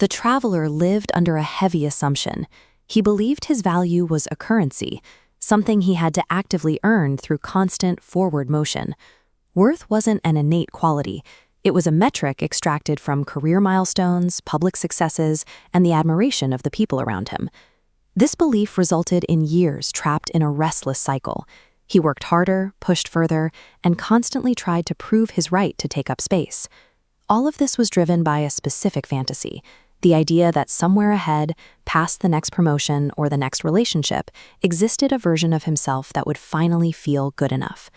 The traveler lived under a heavy assumption. He believed his value was a currency, something he had to actively earn through constant forward motion. Worth wasn't an innate quality. It was a metric extracted from career milestones, public successes, and the admiration of the people around him. This belief resulted in years trapped in a restless cycle. He worked harder, pushed further, and constantly tried to prove his right to take up space. All of this was driven by a specific fantasy, the idea that somewhere ahead, past the next promotion or the next relationship, existed a version of himself that would finally feel good enough.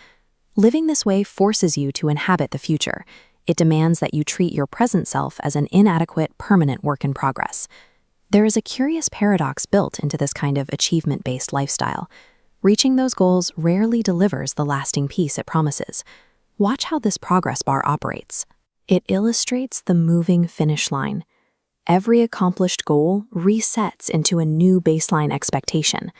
Living this way forces you to inhabit the future. It demands that you treat your present self as an inadequate, permanent work in progress. There is a curious paradox built into this kind of achievement-based lifestyle. Reaching those goals rarely delivers the lasting peace it promises. Watch how this progress bar operates. It illustrates the moving finish line. Every accomplished goal resets into a new baseline expectation.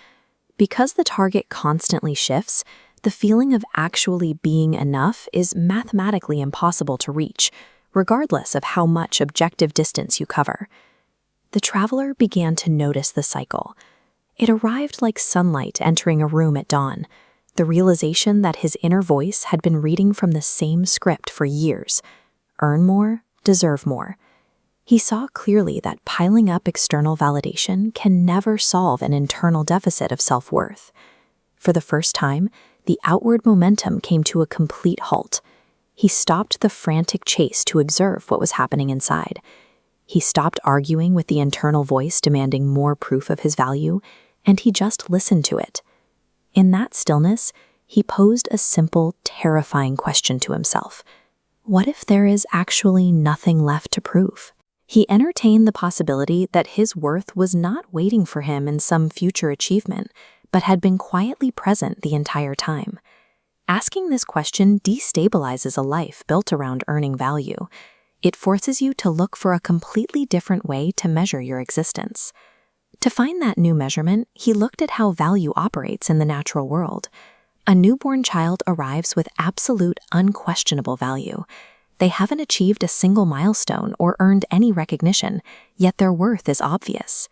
Because the target constantly shifts, the feeling of actually being enough is mathematically impossible to reach, regardless of how much objective distance you cover. The traveler began to notice the cycle. It arrived like sunlight entering a room at dawn, the realization that his inner voice had been reading from the same script for years. Earn more, deserve more. He saw clearly that piling up external validation can never solve an internal deficit of self-worth. For the first time, the outward momentum came to a complete halt. He stopped the frantic chase to observe what was happening inside. He stopped arguing with the internal voice demanding more proof of his value, and he just listened to it. In that stillness, he posed a simple, terrifying question to himself. What if there is actually nothing left to prove? He entertained the possibility that his worth was not waiting for him in some future achievement, but had been quietly present the entire time. Asking this question destabilizes a life built around earning value. It forces you to look for a completely different way to measure your existence. To find that new measurement, he looked at how value operates in the natural world. A newborn child arrives with absolute, unquestionable value. They haven't achieved a single milestone or earned any recognition, yet their worth is obvious.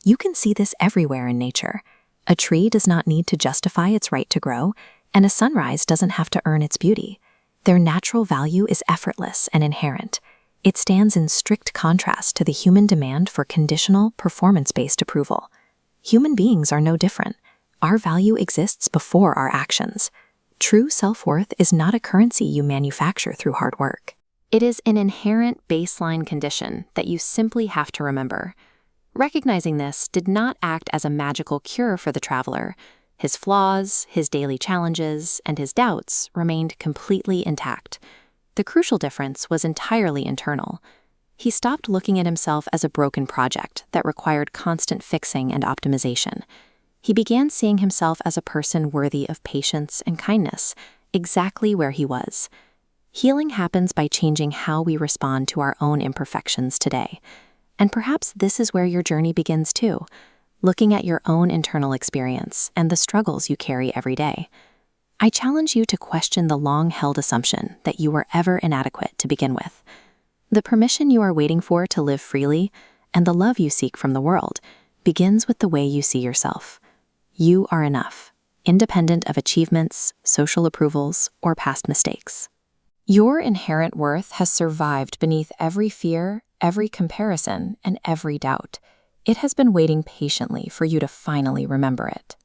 You can see this everywhere in nature. A tree does not need to justify its right to grow, and a sunrise doesn't have to earn its beauty. Their natural value is effortless and inherent. It stands in strict contrast to the human demand for conditional, performance-based approval. Human beings are no different. Our value exists before our actions. True self-worth is not a currency you manufacture through hard work. It is an inherent baseline condition that you simply have to remember. Recognizing this did not act as a magical cure for the traveler. His flaws, his daily challenges, and his doubts remained completely intact. The crucial difference was entirely internal. He stopped looking at himself as a broken project that required constant fixing and optimization. He began seeing himself as a person worthy of patience and kindness, exactly where he was. Healing happens by changing how we respond to our own imperfections today. And perhaps this is where your journey begins too, looking at your own internal experience and the struggles you carry every day. I challenge you to question the long-held assumption that you were ever inadequate to begin with. The permission you are waiting for to live freely and the love you seek from the world begins with the way you see yourself. You are enough, independent of achievements, social approvals, or past mistakes. Your inherent worth has survived beneath every fear, every comparison, and every doubt. It has been waiting patiently for you to finally remember it.